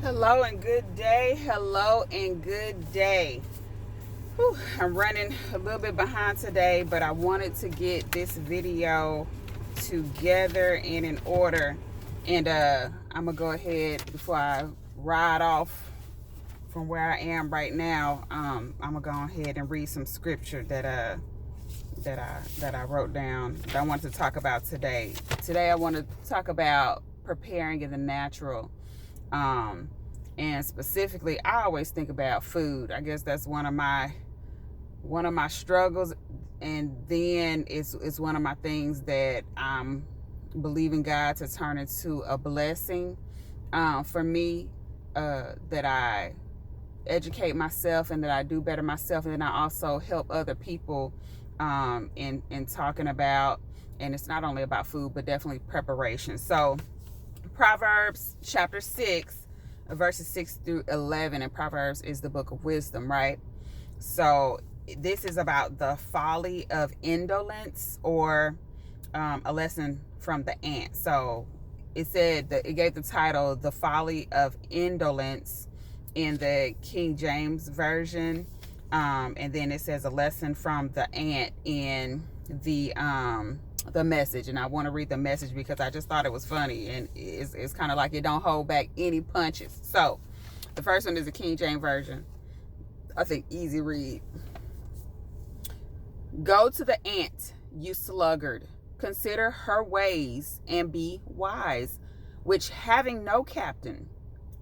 Hello and good day. Hello and good day. Whew, I'm running a little bit behind today, but I wanted to get this video together and in order. And I'm going to go ahead before I ride off from where I am right now. I'm going to go ahead and read some scripture that I wrote down that I want to talk about today. Today I want to talk about preparing in the natural. And specifically, I always think about food. I guess that's one of my struggles, and then it's one of my things that I'm believing God to turn into a blessing for me, that I educate myself and that I do better myself, and then I also help other people in talking about, and it's not only about food but definitely preparation. So Proverbs chapter 6 verses 6 through 11, and Proverbs is the book of wisdom, right? So this is about the folly of indolence, or a lesson from the ant. So it said that it gave the title "The Folly of Indolence" in the King James version, and then it says a lesson from the ant in the Message. And I want to read the Message because I just thought it was funny, and it's kind of like it don't hold back any punches. So the first one is the King James version. I think easy read. Go to the ant, you sluggard. Consider her ways and be wise, which having no captain,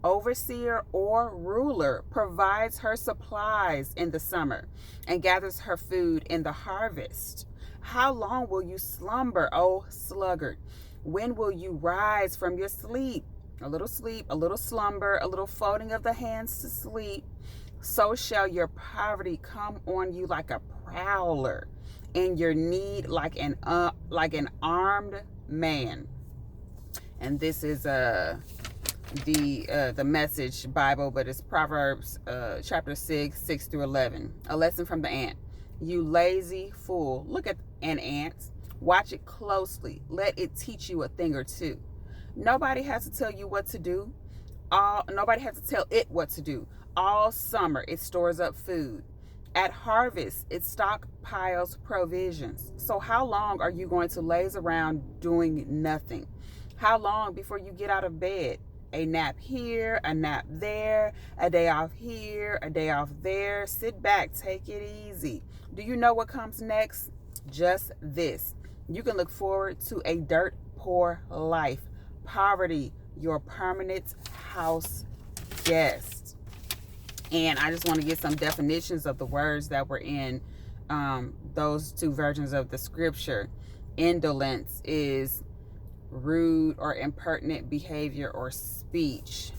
overseer, or ruler, provides her supplies in the summer and gathers her food in the harvest. How long will you slumber, O sluggard? When will you rise from your sleep, a little slumber, a little folding of the hands to sleep? So shall your poverty come on you like a prowler, and your need like an armed man. And this is the Message Bible, but it's Proverbs chapter 6 through 11. A lesson from the ant. You lazy fool, look at an ant. Watch it closely. Let it teach you a thing or two. Nobody has to tell you what to do. Nobody has to tell it what to do. All summer, it stores up food. At harvest, it stockpiles provisions. So how long are you going to laze around doing nothing? How long before you get out of bed? A nap here, a nap there, a day off here, a day off there. Sit back, take it easy. Do you know what comes next? Just this. You can look forward to a dirt poor life. Poverty, your permanent house guest. And I just want to get some definitions of the words that were in those two versions of the scripture. Indolence is rude or impertinent behavior or speech.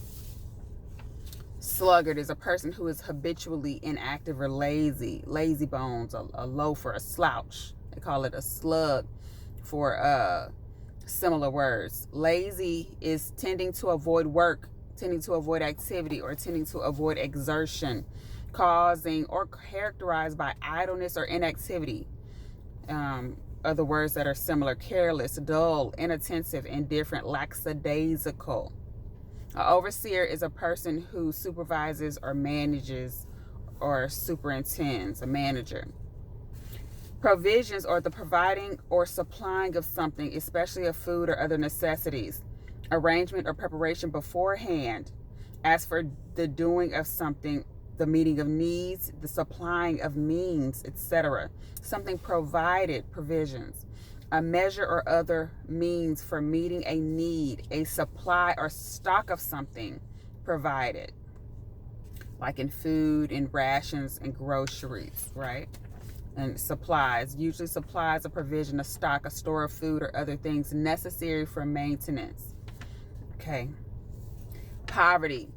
Sluggard is a person who is habitually inactive or lazy. Lazy bones, a loafer, a slouch. They call it a slug for similar words. Lazy is tending to avoid work, tending to avoid activity, or tending to avoid exertion, causing or characterized by idleness or inactivity. Other words that are similar: careless, dull, inattentive, indifferent, lackadaisical. An overseer is a person who supervises or manages or superintends, a manager. Provisions, or the providing or supplying of something, especially of food or other necessities. Arrangement or preparation beforehand. As for the doing of something, the meeting of needs, the supplying of means, etc. Something provided, provisions. A measure or other means for meeting a need, a supply or stock of something provided. Like in food, in rations, and groceries, right? And supplies, usually supplies, a provision, a stock, a store of food or other things necessary for maintenance. Okay. Poverty,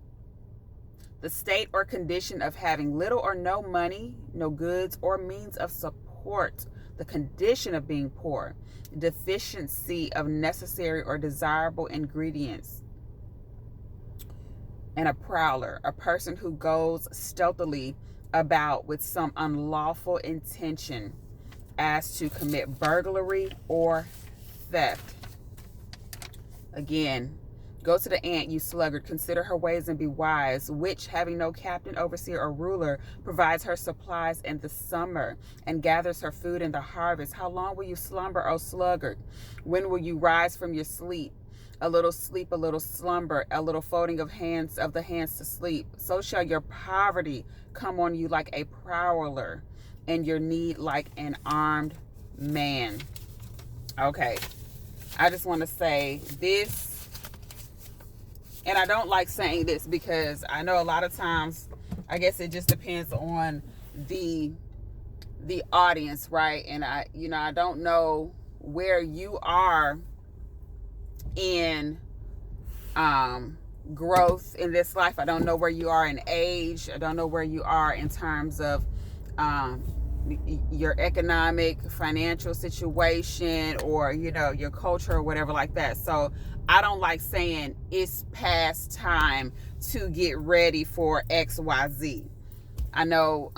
the state or condition of having little or no money, no goods or means of support. The condition of being poor. Deficiency of necessary or desirable ingredients. And a prowler, a person who goes stealthily about with some unlawful intention, as to commit burglary or theft. Again, Go to the ant, you sluggard, consider her ways and be wise, which, having no captain, overseer, or ruler, provides her supplies in the summer and gathers her food in the harvest. How long will you slumber, O sluggard? When will you rise from your sleep? A little sleep, a little slumber, a little folding of the hands to sleep. So shall your poverty come on you like a prowler, and your need like an armed man. Okay, I just want to say this. And I don't like saying this because I know a lot of times, I guess it just depends on the audience, right? And I don't know where you are in growth in this life. I don't know where you are in age. I don't know where you are in terms of your economic, financial situation, or your culture or whatever like that. So I don't like saying it's past time to get ready for XYZ. I know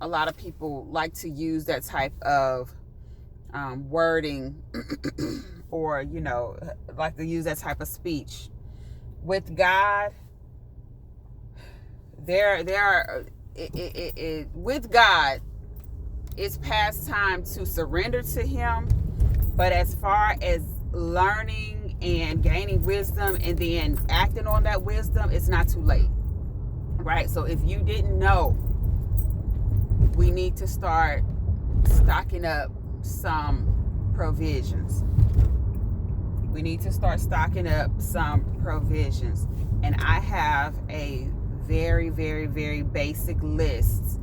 a lot of people like to use that type of wording or like to use that type of speech. With God, with God, it's past time to surrender to Him. But as far as learning and gaining wisdom and then acting on that wisdom, it's not too late, right? So if you didn't know, we need to start stocking up some provisions. We need to start stocking up some provisions. And I have a very, very, very basic list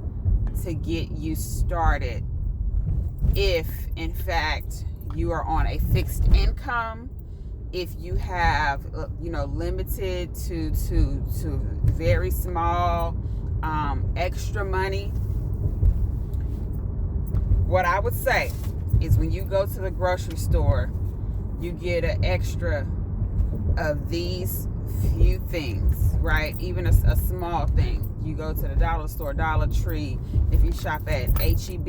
to get you started. If, in fact, you are on a fixed income, if you have, limited to very small extra money, what I would say is when you go to the grocery store, you get an extra of these few things, right? Even a small thing. You go to the dollar store, Dollar Tree, if you shop at HEB,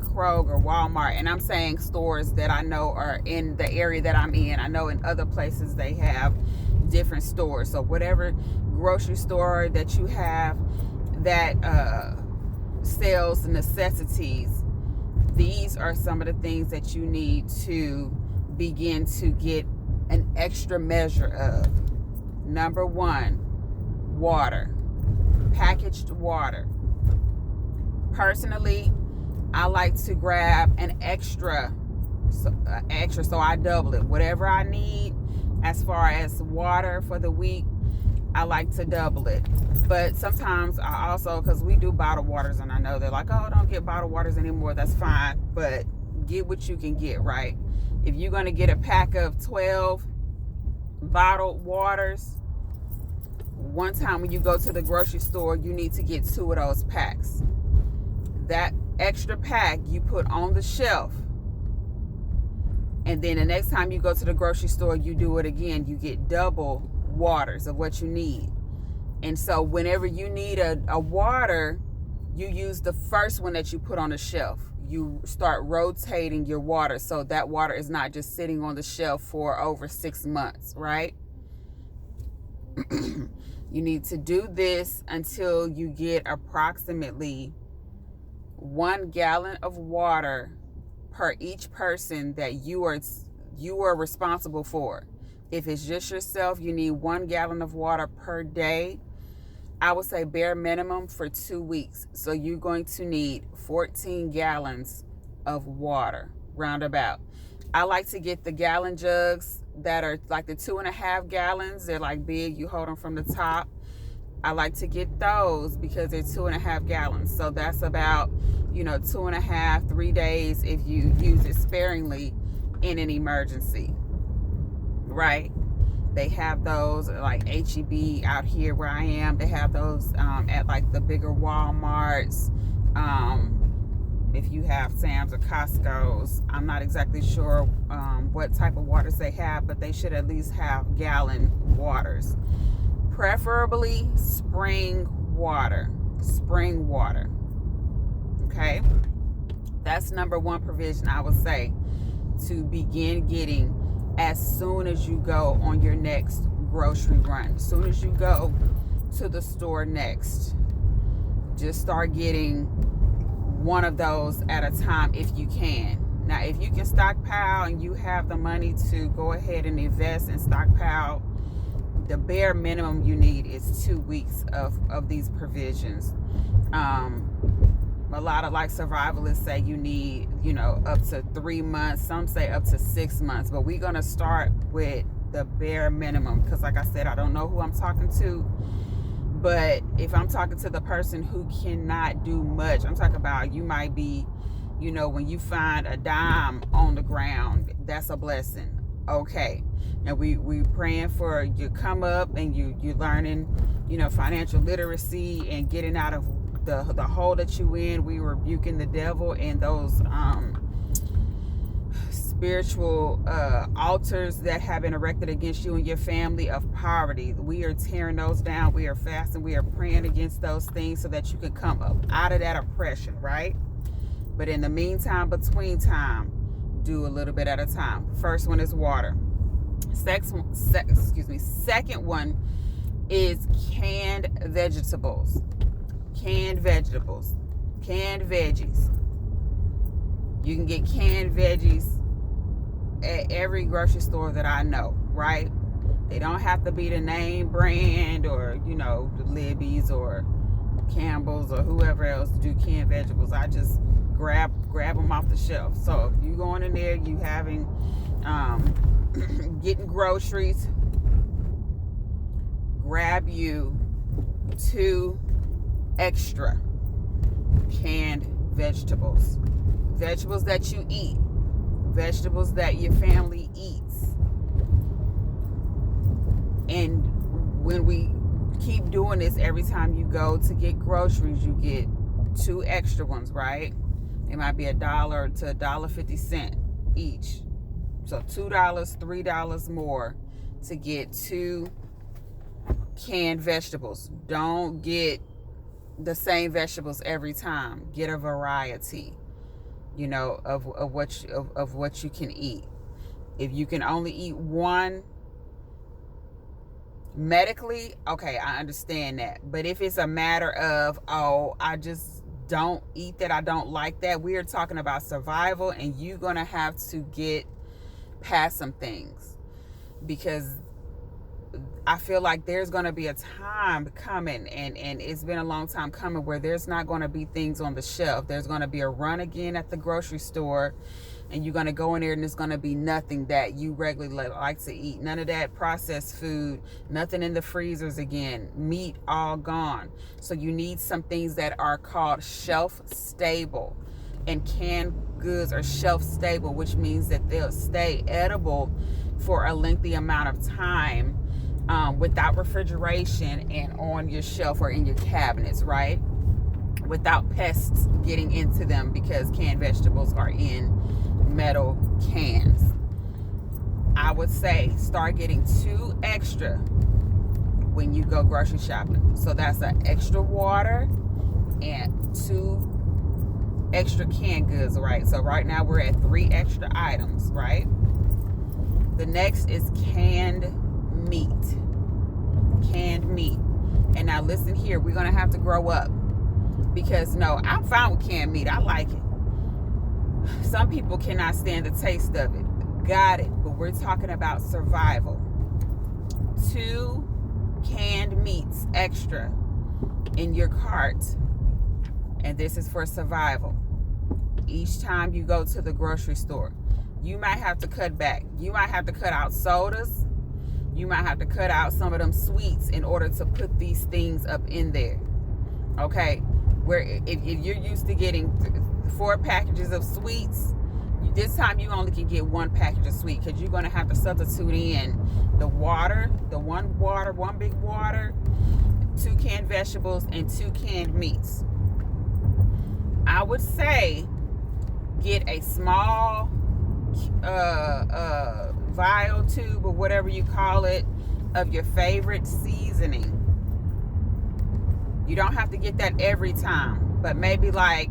Kroger, Walmart, and I'm saying stores that I know are in the area that I'm in. I know in other places they have different stores. So whatever grocery store that you have that sells necessities, these are some of the things that you need to begin to get an extra measure of. Number one, water. Packaged water. Personally, I like to grab an extra, so I double it. Whatever I need as far as water for the week, I like to double it. But sometimes I also, because we do bottled waters, and I know they're like, oh, don't get bottled waters anymore. That's fine, but get what you can get, right? If you're going to get a pack of 12 bottled waters, one time when you go to the grocery store, you need to get 2 of those packs. That extra pack you put on the shelf, and then the next time you go to the grocery store, you do it again. You get double waters of what you need. And so whenever you need a water, you use the first one that you put on the shelf. You start rotating your water, so that water is not just sitting on the shelf for over 6 months, right? You need to do this until you get approximately 1 gallon of water per each person that you are responsible for. If it's just yourself, you need 1 gallon of water per day. I would say bare minimum for 2 weeks. So you're going to need 14 gallons of water, roundabout. I like to get the gallon jugs that are like the 2.5 gallons. They're like big. You hold them from the top. I like to get those because they're 2.5 gallons. So that's about, 2.5, 3 days if you use it sparingly in an emergency, right? They have those like HEB out here where I am. They have those at like the bigger Walmarts. If you have Sam's or Costco's, I'm not exactly sure what type of waters they have, but they should at least have gallon waters. Preferably spring water. Spring water. Okay? That's number one provision I would say to begin getting as soon as you go on your next grocery run. As soon as you go to the store next, just start getting one of those at a time if you can. Now, if you can stockpile and you have the money to go ahead and invest and stockpile, the bare minimum you need is 2 weeks of these provisions. A lot of like survivalists say you need, up to 3 months. Some say up to 6 months. But we're going to start with the bare minimum because, like I said, I don't know who I'm talking to. But if I'm talking to the person who cannot do much, I'm talking about you might be, when you find a dime on the ground, that's a blessing. Okay. And we praying for you come up and you're learning, financial literacy and getting out of the hole that you in. We rebuking the devil and those spiritual altars that have been erected against you and your family of poverty. We are tearing those down. We are fasting. We are praying against those things so that you can come up out of that oppression, right? But in the meantime, between time, do a little bit at a time. First one is water. Second one is canned vegetables. Canned veggies. You can get canned veggies at every grocery store that I know, right? They don't have to be the name brand or, the Libby's or Campbell's or whoever else do canned vegetables. I just grab them off the shelf. So if you going in there, you having getting groceries, grab you 2 extra canned vegetables that you eat, vegetables that your family eats. And when we keep doing this, every time you go to get groceries, you get 2 extra ones, right? It might be $1 to $1.50 each. So $2, $3 more to get 2 canned vegetables. Don't get the same vegetables every time. Get a variety, of what you can eat. If you can only eat one medically, okay, I understand that. But if it's a matter of, I just don't eat that, I don't like that, we are talking about survival, and you're gonna have to get past some things, because I feel like there's going to be a time coming, and it's been a long time coming, where there's not going to be things on the shelf. There's going to be a run again at the grocery store, and you're going to go in there and there's going to be nothing that you regularly like to eat. None of that processed food, nothing in the freezers again, meat all gone. So you need some things that are called shelf stable, and canned goods are shelf stable, which means that they'll stay edible for a lengthy amount of time, without refrigeration and on your shelf or in your cabinets, right? Without pests getting into them, because canned vegetables are in metal cans. I would say start getting 2 extra when you go grocery shopping. So that's an extra water and 2 extra canned goods, right? So right now we're at 3 extra items, right? The next is canned meat. And now listen here, we're gonna have to grow up, because I'm fine with canned meat. I like it. Some people cannot stand the taste of it. Got it. But we're talking about survival. 2 canned meats extra in your cart, and this is for survival. Each time you go to the grocery store, you might have to cut back. You might have to cut out sodas. You might have to cut out some of them sweets in order to put these things up in there. Okay? Where if you're used to getting 4 packages of sweets, this time you only can get 1 package of sweet, because you're going to have to substitute in the water, one big water, 2 canned vegetables, and 2 canned meats. I would say get a small vial, tube, or whatever you call it, of your favorite seasoning. You don't have to get that every time, but maybe like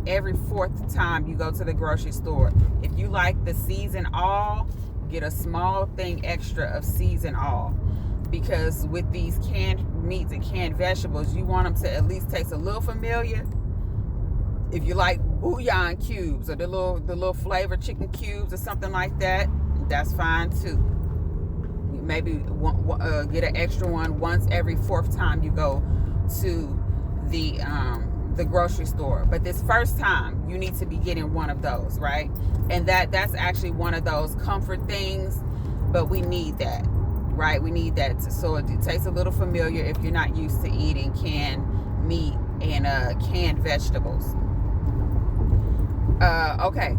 every 4th time you go to the grocery store. If you like the season all, get a small thing extra of season all. because with these canned meats and canned vegetables, you want them to at least taste a little familiar. If you like bouillon cubes or the little flavored chicken cubes or something like that, that's fine too. Maybe get an extra one once every fourth time you go to the grocery store. But this first time, you need to be getting one of those, right? And that's actually one of those comfort things, but we need that, right? We need that so it tastes a little familiar if you're not used to eating canned meat and canned vegetables. Okay,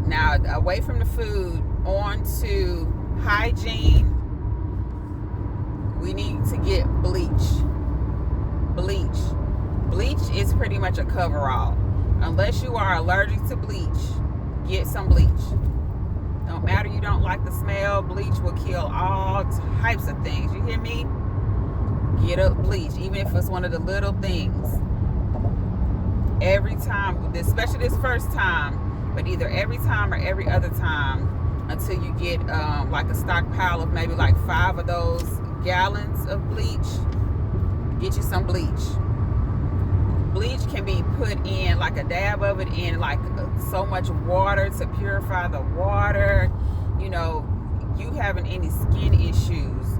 now away from the food, on to hygiene. We need to get bleach. Bleach is pretty much a cover-all. Unless you are allergic to bleach, get some bleach. No matter you don't like the smell, bleach will kill all types of things. You hear me? Get a bleach, even if it's one of the little things. Every time, especially this first time, but either every time or every other time until you get like a stockpile of maybe like 5 of those gallons of bleach. Get you some bleach. Bleach can be put in like a dab of it in like so much water to purify the water. You know, you having any skin issues,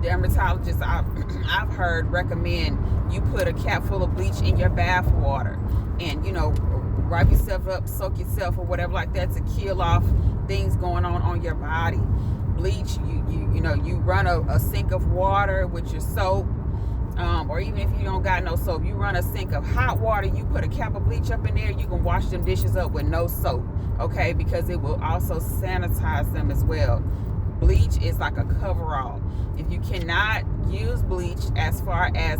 dermatologists I've heard recommend you put a cap full of bleach in your bath water and, you know, rub yourself up, soak yourself or whatever like that to kill off things going on your body. Bleach, you know, you run a sink of water with your soap, or even if you don't got no soap, you run a sink of hot water, you put a cap of bleach up in there, you can wash them dishes up with no soap, okay, because it will also sanitize them as well. Bleach is like a cover-all. If you cannot use bleach as far as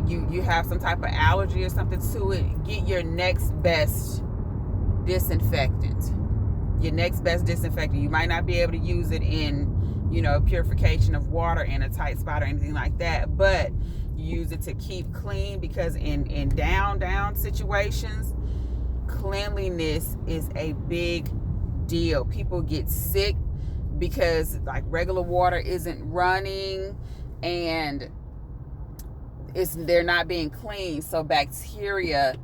you have some type of allergy or something to it, get your next best disinfectant. Your next best disinfectant. You might not be able to use it in, you know, purification of water in a tight spot or anything like that, but you use it to keep clean, because in down situations, cleanliness is a big deal. People get sick because like regular water isn't running and they're not being clean, so bacteria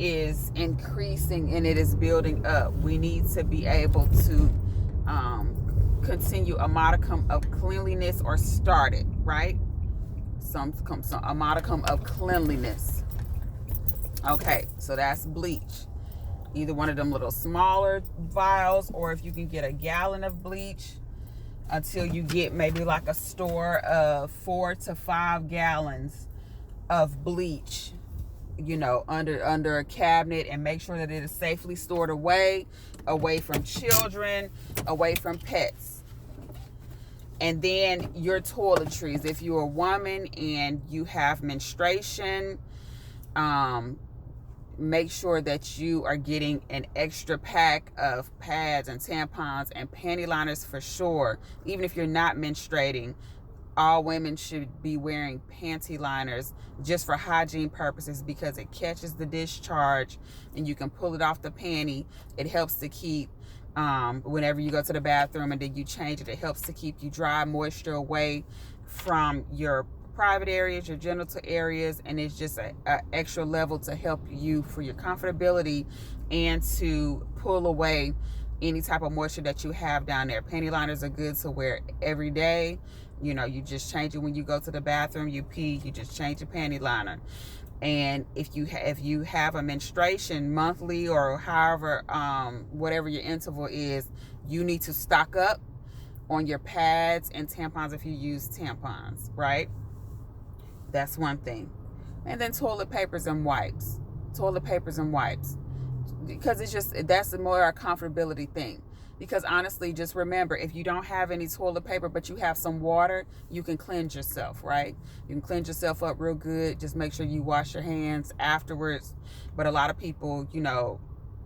is increasing and it is building up. We need to be able to continue a modicum of cleanliness, or start it, right? A modicum of cleanliness. Okay, so that's bleach. Either one of them little smaller vials, or if you can get a gallon of bleach, until you get maybe like a store of 4 to 5 gallons of bleach, you know, under a cabinet, and make sure that it is safely stored away from children, away from pets. And then your toiletries. If you're a woman and you have menstruation, make sure that you are getting an extra pack of pads and tampons and panty liners for sure. Even if you're not menstruating, all women should be wearing panty liners just for hygiene purposes, because it catches the discharge and you can pull it off the panty. It helps to keep, whenever you go to the bathroom and then you change it, it helps to keep you dry, moisture away from your private areas, your genital areas, and it's just an extra level to help you for your comfortability and to pull away any type of moisture that you have down there. Panty liners are good to wear every day. You know, you just change it when you go to the bathroom, you pee, you just change your panty liner. And if you have a menstruation monthly or however, whatever your interval is, you need to stock up on your pads and tampons if you use tampons, right? That's one thing. And then toilet papers and wipes. Because that's more a comfortability thing. Because honestly, just remember, if you don't have any toilet paper, but you have some water, you can cleanse yourself, right? You can cleanse yourself up real good. Just make sure you wash your hands afterwards. But a lot of people, you know,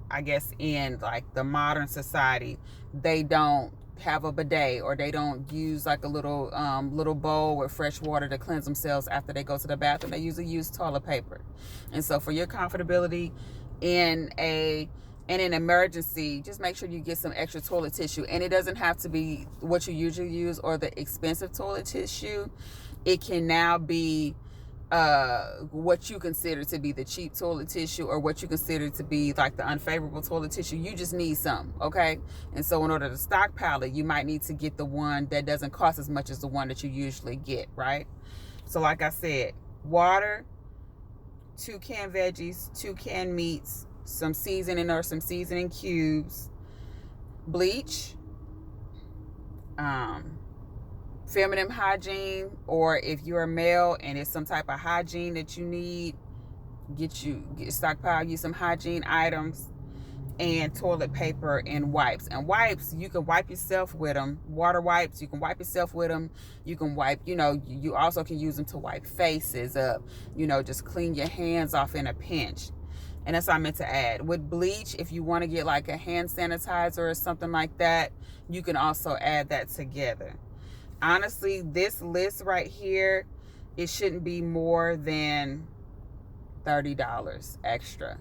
I guess in like the modern society, they don't have a bidet, or they don't use like a little bowl with fresh water to cleanse themselves after they go to the bathroom. They usually use toilet paper. And so for your comfortability in a in an emergency, just make sure you get some extra toilet tissue. And it doesn't have to be what you usually use or the expensive toilet tissue. It can now be what you consider to be the cheap toilet tissue, or what you consider to be like the unfavorable toilet tissue. You just need some, okay? And so in order to stockpile it, you might need to get the one that doesn't cost as much as the one that you usually get, right? So like I said, water, 2 canned veggies, 2 canned meats, some seasoning or some seasoning cubes, bleach, feminine hygiene, or if you're a male and it's some type of hygiene that you need, stockpile you some hygiene items, and toilet paper and wipes. And wipes, you can wipe yourself with them. Water wipes, you can wipe yourself with them. You can wipe, you also can use them to wipe faces up, just clean your hands off in a pinch. And that's what I meant to add. With bleach, if you want to get like a hand sanitizer or something like that, you can also add that together. Honestly, this list right here, it shouldn't be more than $30 extra.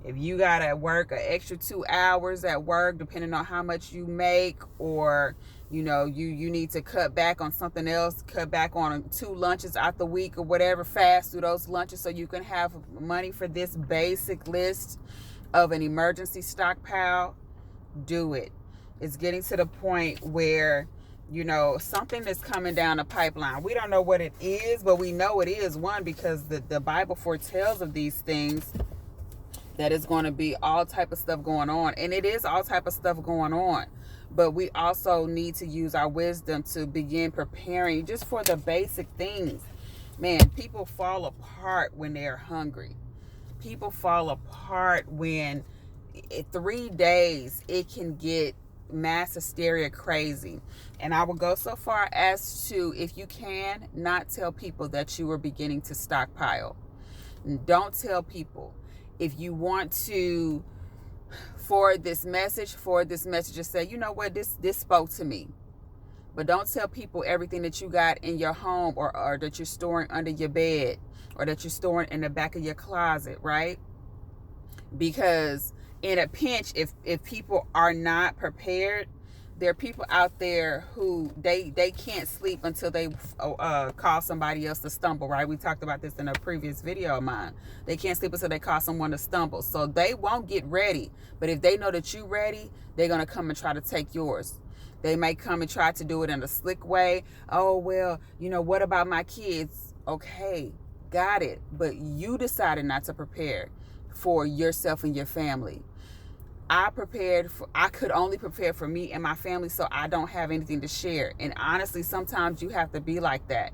If you gotta work an extra 2 hours at work, depending on how much you make, or you need to cut back on something else, cut back on 2 lunches out the week or whatever, fast through those lunches so you can have money for this basic list of an emergency stockpile, do it. It's getting to the point where something that's coming down the pipeline. We don't know what it is, but we know it is one, because the Bible foretells of these things, that is going to be all type of stuff going on. And it is all type of stuff going on. But we also need to use our wisdom to begin preparing just for the basic things. Man, people fall apart when they're hungry. People fall apart when 3 days it can get mass hysteria crazy. And I will go so far as to, if you can, not tell people that you are beginning to stockpile. Don't tell people. If you want to forward this message and say, you know what, this spoke to me. But don't tell people everything that you got in your home, or that you're storing under your bed, or that you're storing in the back of your closet, right? Because in a pinch, if people are not prepared, there are people out there who they can't sleep until they call somebody else to stumble, right? We talked about this in a previous video of mine. They can't sleep until they call someone to stumble. So they won't get ready. But if they know that you're ready, they're going to come and try to take yours. They may come and try to do it in a slick way. Oh, well, what about my kids? Okay, got it. But you decided not to prepare for yourself and your family. I could only prepare for me and my family, so I don't have anything to share. And honestly, sometimes you have to be like that.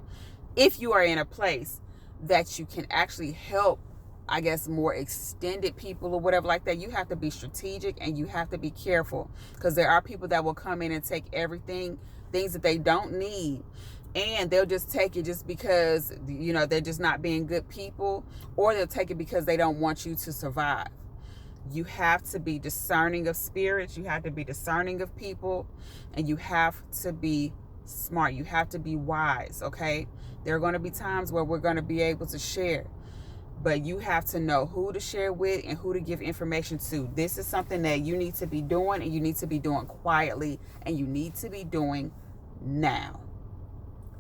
If you are in a place that you can actually help, I guess, more extended people or whatever like that, you have to be strategic and you have to be careful, because there are people that will come in and take everything, things that they don't need, and they'll just take it just because, they're just not being good people, or they'll take it because they don't want you to survive. You have to be discerning of spirits. You have to be discerning of people, and you have to be smart. You have to be wise, okay? There are going to be times where we're going to be able to share, but you have to know who to share with and who to give information to. This is something that you need to be doing, and you need to be doing quietly, and you need to be doing now.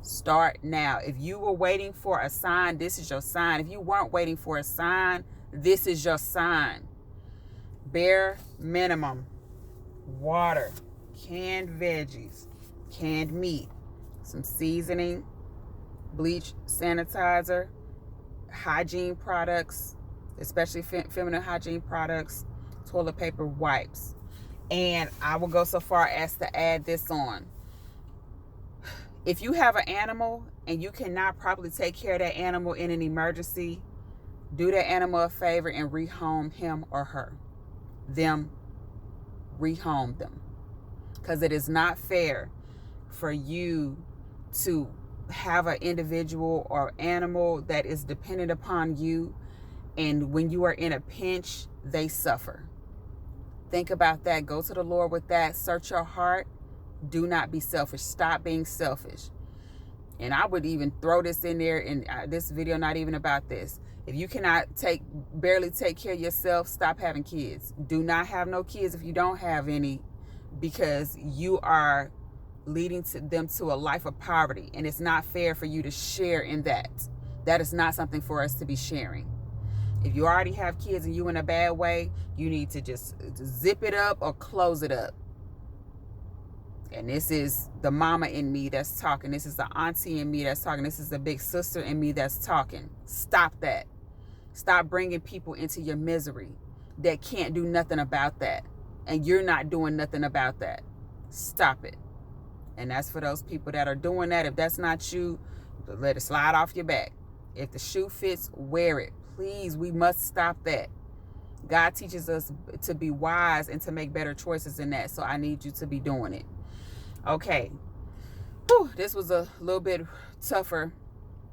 Start now. If you were waiting for a sign, this is your sign. If you weren't waiting for a sign, this is your sign. Bare minimum: water, canned veggies, canned meat, some seasoning, bleach, sanitizer, hygiene products, especially feminine hygiene products, toilet paper, wipes. And I will go so far as to add this on. If you have an animal and you cannot properly take care of that animal in an emergency, do that animal a favor and rehome him or her. Rehome them, because it is not fair for you to have an individual or animal that is dependent upon you, and when you are in a pinch, they suffer. Think about that. Go to the Lord with that. Search your heart. Do not be selfish. Stop being selfish. And I would even throw this in there, and this video not even about this. If you cannot barely take care of yourself, stop having kids. Do not have no kids if you don't have any, because you are leading them to a life of poverty, and it's not fair for you to share in that. That is not something for us to be sharing. If you already have kids and you in a bad way, you need to just zip it up or close it up. And this is the mama in me that's talking. This is the auntie in me that's talking. This is the big sister in me that's talking. Stop that. Stop bringing people into your misery that can't do nothing about that. And you're not doing nothing about that. Stop it. And that's for those people that are doing that. If that's not you, let it slide off your back. If the shoe fits, wear it. Please, we must stop that. God teaches us to be wise and to make better choices in that. So I need you to be doing it. Okay. Whew, this was a little bit tougher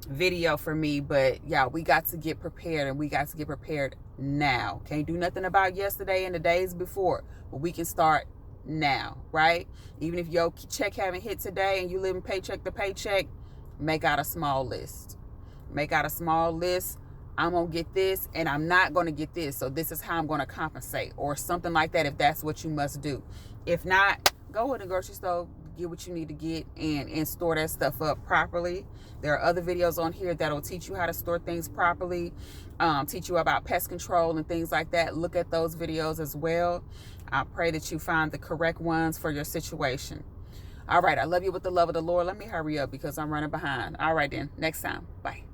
video for me, but yeah, we got to get prepared, and we got to get prepared now. Can't do nothing about yesterday and the days before, but we can start now, right? Even if your check haven't hit today and you living paycheck to paycheck, make out a small list. Make out a small list. I'm going to get this and I'm not going to get this. So this is how I'm going to compensate, or something like that, if that's what you must do. If not, go to the grocery store, get what you need to get, and store that stuff up properly. There are other videos on here that'll teach you how to store things properly, teach you about pest control and things like that. Look at those videos as well. I pray that you find the correct ones for your situation. All right, I love you with the love of the Lord. Let me hurry up because I'm running behind. All right then, next time. Bye.